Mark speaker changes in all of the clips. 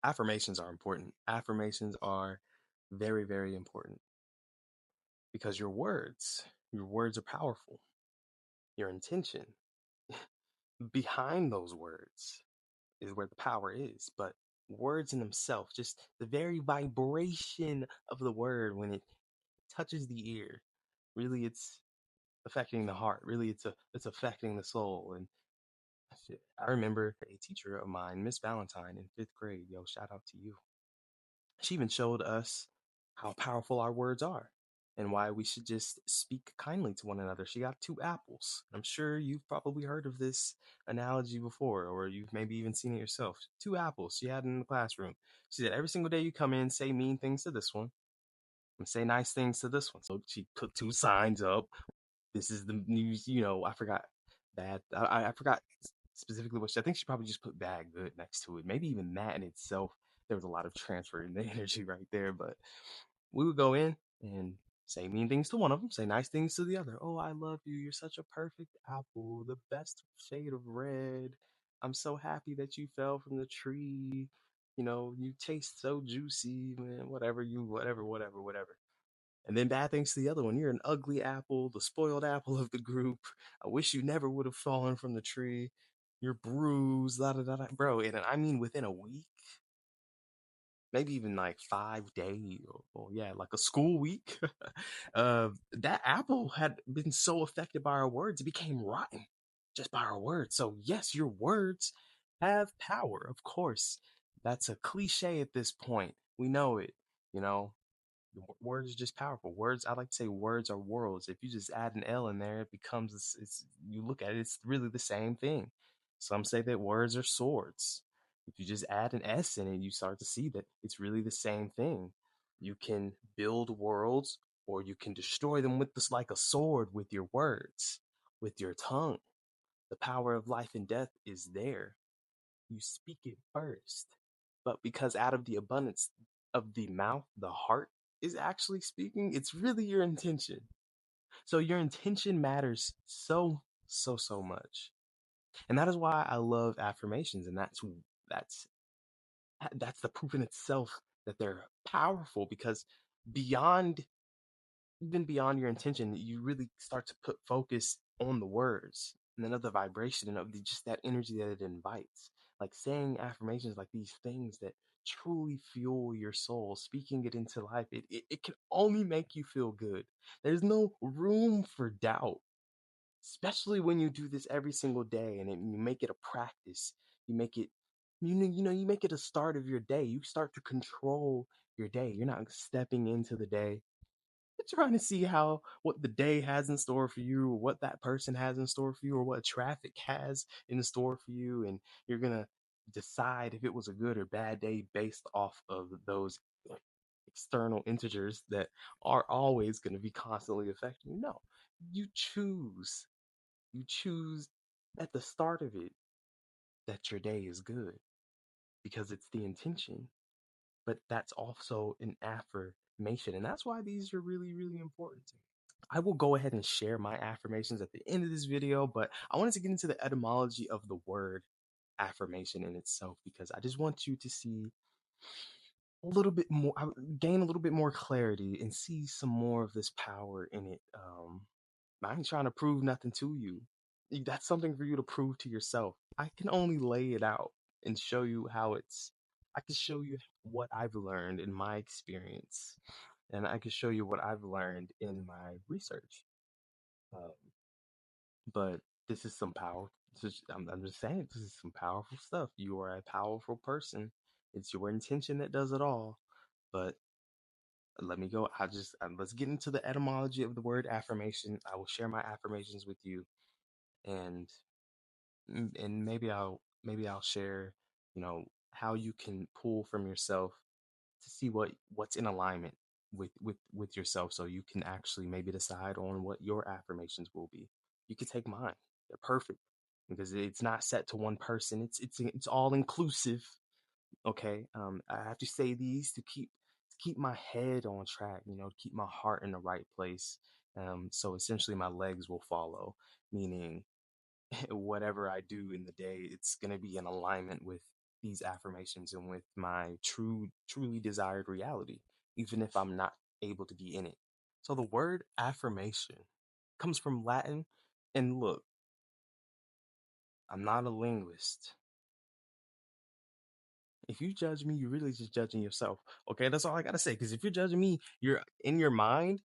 Speaker 1: Affirmations are important. Affirmations are very, very important because your words are powerful. Your intention behind those words is where the power is. But words in themselves, just the very vibration of the word when it touches the ear, really it's affecting the heart. Really it's affecting the soul. And I remember a teacher of mine, Miss Valentine in fifth grade, yo, shout out to you. She even showed us how powerful our words are and why we should just speak kindly to one another. She got two apples. I'm sure you've probably heard of this analogy before, or you've maybe even seen it yourself. Two apples she had in the classroom. She said, every single day you come in, say mean things to this one and say nice things to this one. So she put two signs up. This is the news, I forgot bad. I forgot specifically what I think she probably just put bad good next to it. Maybe even that in itself, there was a lot of transfer in the energy right there. But we would go in and say mean things to one of them, say nice things to the other. Oh, I love you. You're such a perfect apple, the best shade of red. I'm so happy that you fell from the tree. You taste so juicy, man. Whatever. And then bad things to the other one. You're an ugly apple, the spoiled apple of the group. I wish you never would have fallen from the tree. You're bruised, da da da da. Bro, and I mean within a week, maybe even like 5 days, or yeah, like a school week. That apple had been so affected by our words, it became rotten just by our words. So, yes, your words have power, of course. That's a cliche at this point. We know it, you know. Words are just powerful. Words, I like to say words are worlds. If you just add an L in there, it becomes, you look at it, it's really the same thing. Some say that words are swords. If you just add an S in it, you start to see that it's really the same thing. You can build worlds or you can destroy them with this, like a sword, with your words, with your tongue. The power of life and death is there. You speak it first. But because out of the abundance of the mouth, the heart is actually speaking, it's really your intention. So your intention matters so much. And that is why I love affirmations. And that's that's the proof in itself that they're powerful because beyond even beyond your intention, you really start to put focus on the words and then of the vibration and of just that energy that it invites. Like saying affirmations like these things that truly fuel your soul, speaking it into life, it can only make you feel good. There's no room for doubt, especially when you do this every single day and you make it a practice. You make it, you make it a start of your day. You start to control your day. You're not stepping into the day trying to see how what the day has in store for you, or what that person has in store for you, or what traffic has in store for you, and you're gonna decide if it was a good or bad day based off of those external integers that are always going to be constantly affecting you. No, you choose. You choose at the start of it that your day is good because it's the intention, but that's also an affirmation. And that's why these are really, really important to me. I will go ahead and share my affirmations at the end of this video, but I wanted to get into the etymology of the word affirmation in itself because I just want you to see a little bit more, gain a little bit more clarity and see some more of this power in it. I ain't trying to prove nothing to you. That's something for you to prove to yourself. I can only lay it out and show you how I can show you what I've learned in my experience, and I can show you what I've learned in my research. Um, but this is some power. I'm just saying, this is some powerful stuff. You are a powerful person. It's your intention that does it all. But let me go. Let's get into the etymology of the word affirmation. I will share my affirmations with you, and and maybe I'll share, how you can pull from yourself to see what's in alignment with yourself, so you can actually maybe decide on what your affirmations will be. You could take mine. They're perfect because it's not set to one person. It's all inclusive. Okay. I have to say these to keep my head on track, to keep my heart in the right place. So essentially my legs will follow, meaning whatever I do in the day, it's going to be in alignment with these affirmations and with my truly desired reality, even if I'm not able to be in it. So the word affirmation comes from Latin. And look, I'm not a linguist. If you judge me, you're really just judging yourself. Okay, that's all I gotta say. Because if you're judging me, you're in your mind,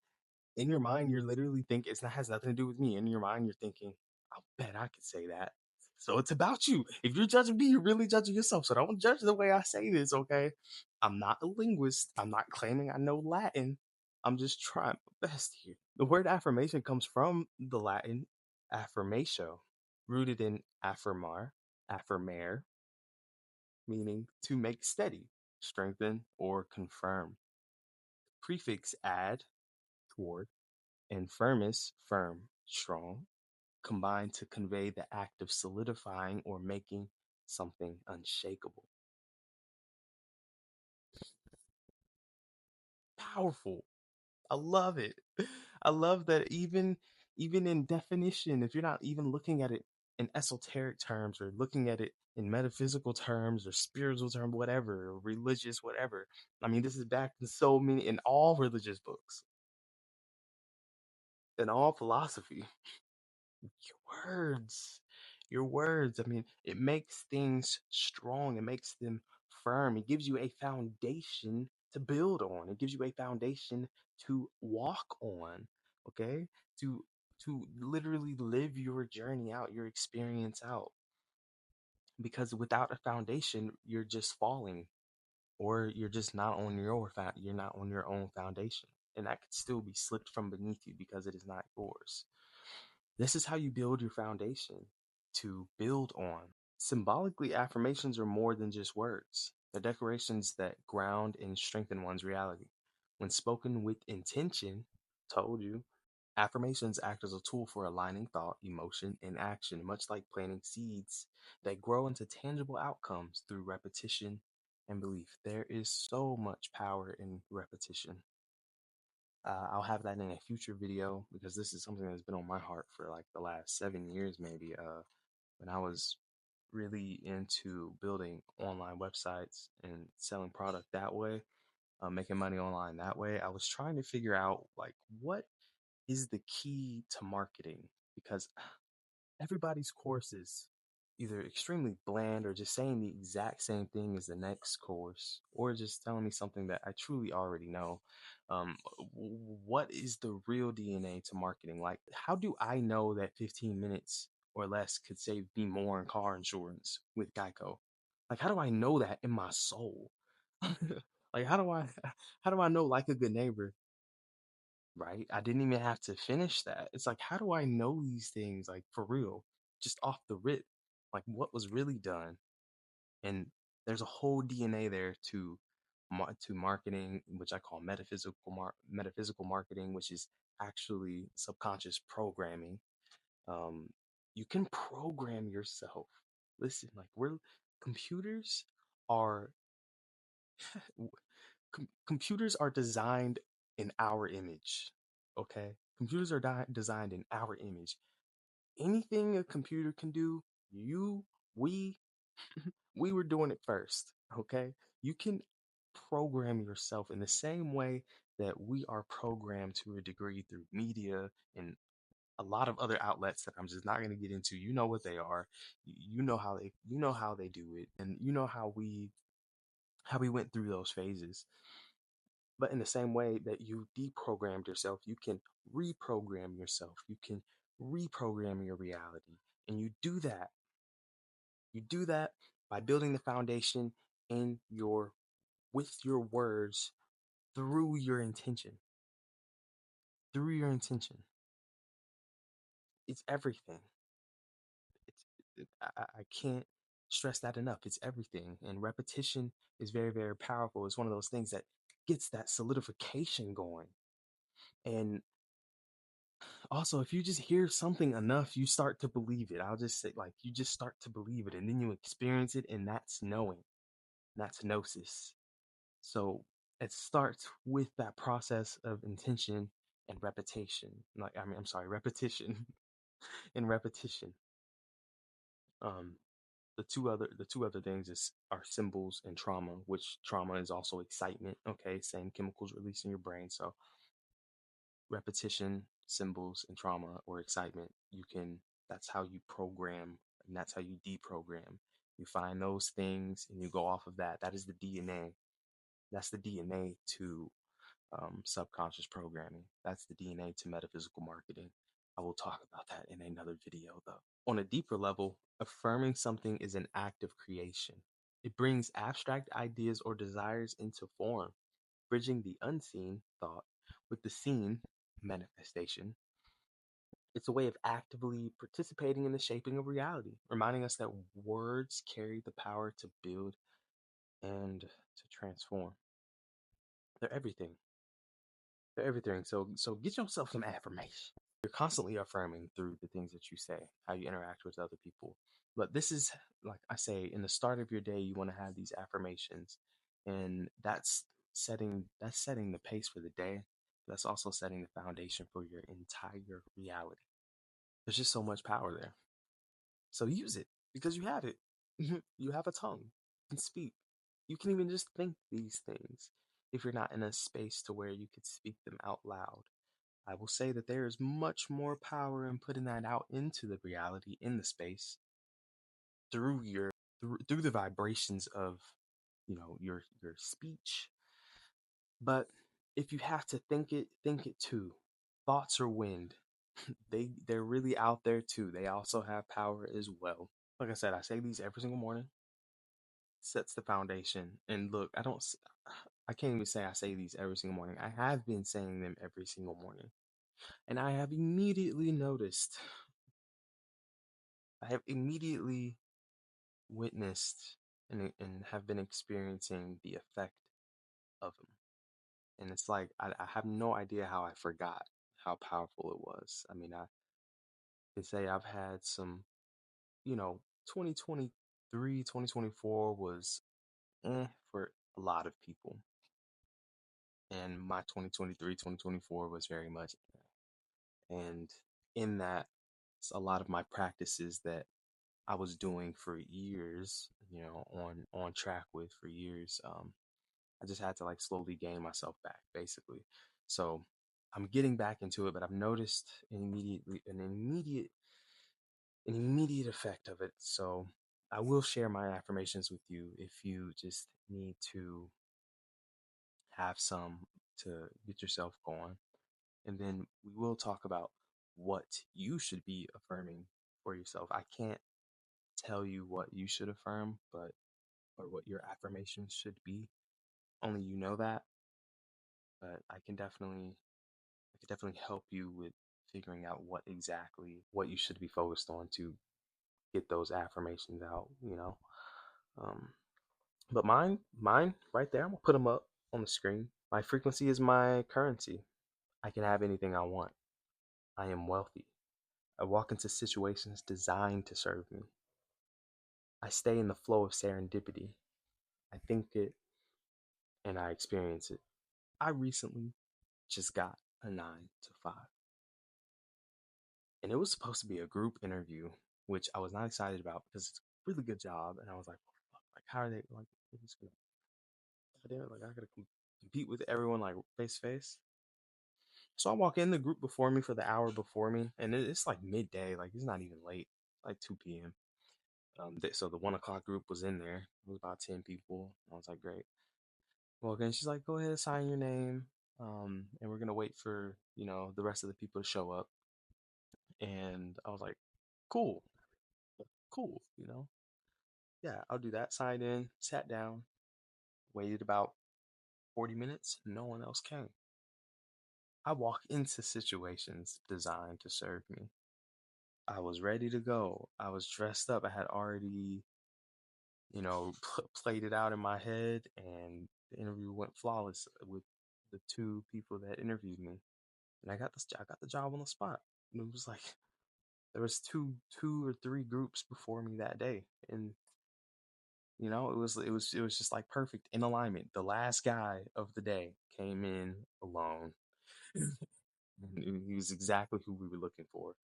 Speaker 1: you're literally thinking it's not has nothing to do with me. In your mind, you're thinking, I'll bet I could say that. So it's about you. If you're judging me, you're really judging yourself. So don't judge the way I say this, okay? I'm not a linguist. I'm not claiming I know Latin. I'm just trying my best here. The word affirmation comes from the Latin affirmatio, rooted in affirmar, affirmare, meaning to make steady, strengthen, or confirm. Prefix add, toward, and firmus, firm, strong, combined to convey the act of solidifying or making something unshakable. Powerful. I love it. I love that even in definition, if you're not even looking at it in esoteric terms or looking at it in metaphysical terms or spiritual terms, whatever, or religious, whatever. I mean, this is back in so many in all religious books, in all philosophy. Words, your words. I mean, it makes things strong. It makes them firm. It gives you a foundation to build on. It gives you a foundation to walk on. Okay, to literally live your journey out, your experience out. Because without a foundation, you're just falling, or you're just not on you're not on your own foundation, and that could still be slipped from beneath you because it is not yours. This is how you build your foundation to build on. Symbolically, affirmations are more than just words. They're declarations that ground and strengthen one's reality. When spoken with intention, told you, affirmations act as a tool for aligning thought, emotion, and action, much like planting seeds that grow into tangible outcomes through repetition and belief. There is so much power in repetition. I'll have that in a future video because this is something that's been on my heart for like the last 7 years, maybe. When I was really into building online websites and selling product that way, making money online that way, I was trying to figure out like what is the key to marketing because everybody's course is either extremely bland or just saying the exact same thing as the next course or just telling me something that I truly already know. What is the real DNA to marketing? Like, how do I know that 15 minutes or less could save me more in car insurance with Geico? Like, how do I know that in my soul? Like, how do I know like a good neighbor, right? I didn't even have to finish that. It's like, how do I know these things, like for real, just off the rip? Like, what was really done? And there's a whole DNA there to to marketing, which I call metaphysical marketing, which is actually subconscious programming. Um, you can program yourself. Listen, like we're computers are computers are designed in our image. Okay, computers are designed in our image. Anything a computer can do, you, we, we were doing it first. Okay, you can program yourself in the same way that we are programmed to a degree through media and a lot of other outlets that I'm just not going to get into. You know what they are. You know how they do it, and you know how we went through those phases. But in the same way that you deprogrammed yourself, you can reprogram yourself. You can reprogram your reality. And you do that by building the foundation in your with your words through your intention. Through your intention. It's everything. I can't stress that enough. It's everything. And repetition is very, very powerful. It's one of those things that gets that solidification going. And also, if you just hear something enough, you start to believe it. I'll just say, like, you just start to believe it and then you experience it, and that's knowing. That's gnosis. So it starts with that process of intention and repetition. Like, I mean, I'm sorry, repetition and repetition. Um, the two other things are symbols and trauma, which trauma is also excitement. Okay, same chemicals released in your brain. So repetition, symbols, and trauma or excitement, you can that's how you program and that's how you deprogram. You find those things and you go off of that. That is the DNA. That's the DNA to subconscious programming. That's the DNA to metaphysical marketing. I will talk about that in another video, though. On a deeper level, affirming something is an act of creation. It brings abstract ideas or desires into form, bridging the unseen thought with the seen manifestation. It's a way of actively participating in the shaping of reality, reminding us that words carry the power to build and to transform. They're everything. They're everything. So get yourself some affirmation. You're constantly affirming through the things that you say, how you interact with other people. But this is, like I say, in the start of your day, you want to have these affirmations, and that's setting the pace for the day. That's also setting the foundation for your entire reality. There's just so much power there. So use it because you have it. You have a tongue. You can speak. You can even just think these things if you're not in a space to where you could speak them out loud. I will say that there is much more power in putting that out into the reality in the space through through the vibrations of your speech. But if you have to think it too. Thoughts are wind. They're really out there too. They also have power as well. Like I said, I say these every single morning. Sets the foundation. And look, I can't even say I say these every single morning. I have been saying them every single morning. And I have immediately witnessed and have been experiencing the effect of them. And it's like, I have no idea how I forgot how powerful it was. I mean, I can say I've had some, you know, 2023, 2024 was for a lot of people. And my 2023, 2024 was very much and in that, a lot of my practices that I was doing for years, on track with for years. I just had to like slowly gain myself back, basically. So I'm getting back into it, but I've noticed an immediate effect of it. So I will share my affirmations with you if you just need to have some to get yourself going. And then we will talk about what you should be affirming for yourself. I can't tell you what you should affirm, but or what your affirmations should be. Only you know that, but I can definitely help you with figuring out what you should be focused on to get those affirmations out. Um, but mine right there, I'm gonna put them up on the screen. My frequency is my currency. I can have anything I want. I am wealthy. I walk into situations designed to serve me. I stay in the flow of serendipity. I think it and I experience it. I recently just got a 9 to 5. And it was supposed to be a group interview, which I was not excited about because it's a really good job. And I was like, "Fuck, like, how are they like? It's gonna, goddamn, like, I gotta compete with everyone like face to face." So I walk in the group before me for the hour before me, and it's like midday, like it's not even late, like 2 p.m. So the 1 o'clock group was in there. It was about 10 people. I was like, great. Well, then she's like, go ahead, sign your name, and we're gonna wait for the rest of the people to show up. And I was like, cool, cool, yeah, I'll do that. Signed in, sat down, waited about 40 minutes. No one else came. I walk into situations designed to serve me. I was ready to go. I was dressed up. I had already, played it out in my head, and the interview went flawless with the two people that interviewed me. And I got the job on the spot. And it was like there was two or three groups before me that day, and it was just like perfect in alignment. The last guy of the day came in alone. And he was exactly who we were looking for.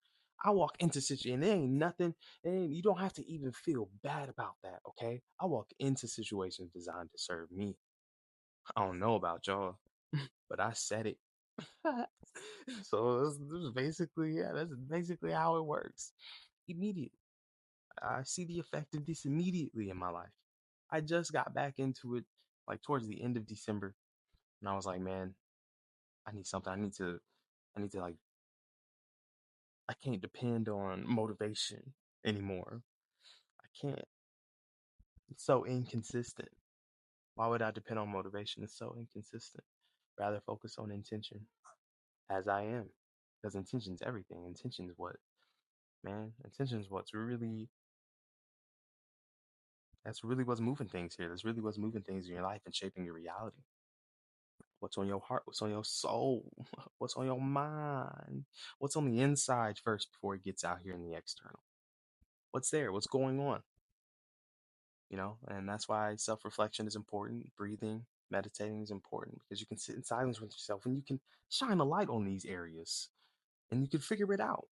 Speaker 1: I walk into situation, there ain't nothing, and you don't have to even feel bad about that, okay? I walk into situations designed to serve me. I don't know about y'all, but I said it. So this is basically, yeah, that's basically how it works. Immediately. I see the effect of this immediately in my life. I just got back into it like towards the end of December, and I was like, man, I need something. I need to like, I can't depend on motivation anymore. I can't. It's so inconsistent. Why would I depend on motivation? It's so inconsistent. Rather focus on intention as I am. Because intention's everything. Intention's what, man, intention's what's really, that's really what's moving things here. That's really what's moving things in your life and shaping your reality. What's on your heart? What's on your soul? What's on your mind? What's on the inside first before it gets out here in the external? What's there? What's going on? And that's why self-reflection is important. Breathing, meditating is important because you can sit in silence with yourself and you can shine a light on these areas and you can figure it out.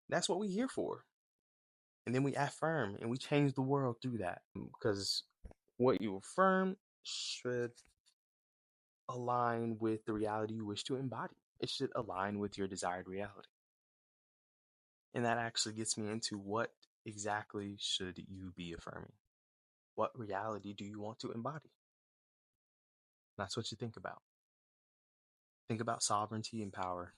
Speaker 1: That's what we're here for. And then we affirm and we change the world through that because what you affirm should align with the reality you wish to embody. It should align with your desired reality. And that actually gets me into what exactly should you be affirming? What reality do you want to embody? That's what you think about. Think about sovereignty and power.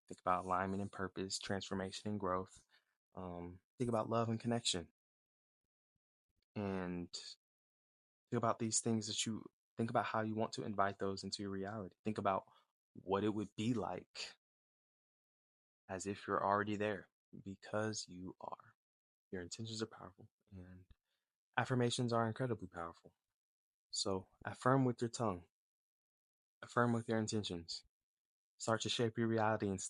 Speaker 1: Think about alignment and purpose, transformation and growth. Think about love and connection. And think about these things that you think about how you want to invite those into your reality. Think about what it would be like as if you're already there because you are. Your intentions are powerful and affirmations are incredibly powerful. So affirm with your tongue, affirm with your intentions. Start to shape your reality and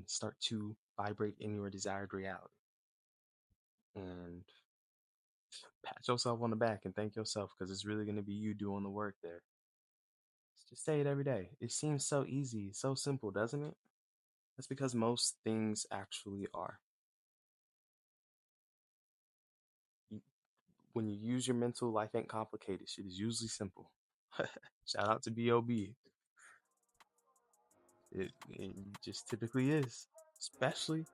Speaker 1: start to vibrate in your desired reality. And pat yourself on the back and thank yourself because it's really going to be you doing the work there. Just say it every day. It seems so easy, so simple, doesn't it? That's because most things actually are. You, when you use your mental, life ain't complicated. Shit is usually simple. Shout out to B.O.B. It just typically is, especially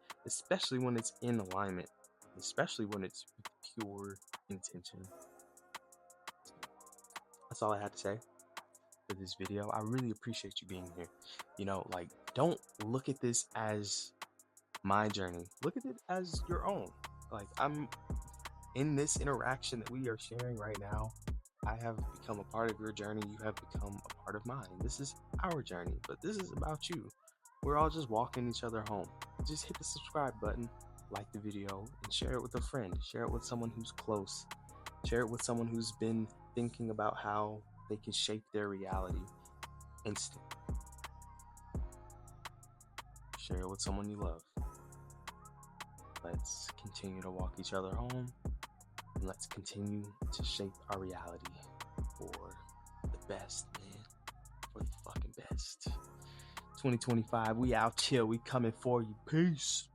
Speaker 1: when it's in alignment, especially when it's with pure intention. That's all I had to say for this video. I really appreciate you being here. Like, don't look at this as my journey. Look at it as your own. Like, I'm in this interaction that we are sharing right now. I have become a part of your journey. You have become a part of mine. This is our journey, but this is about you. We're all just walking each other home. Just hit the subscribe button, like the video, and share it with a friend. Share it with someone who's close. Share it with someone who's been thinking about how they can shape their reality instant. Share it with someone you love. Let's continue to walk each other home, and let's continue to shape our reality for the best, man. For the fucking best. 2025, we out here. We coming for you. Peace.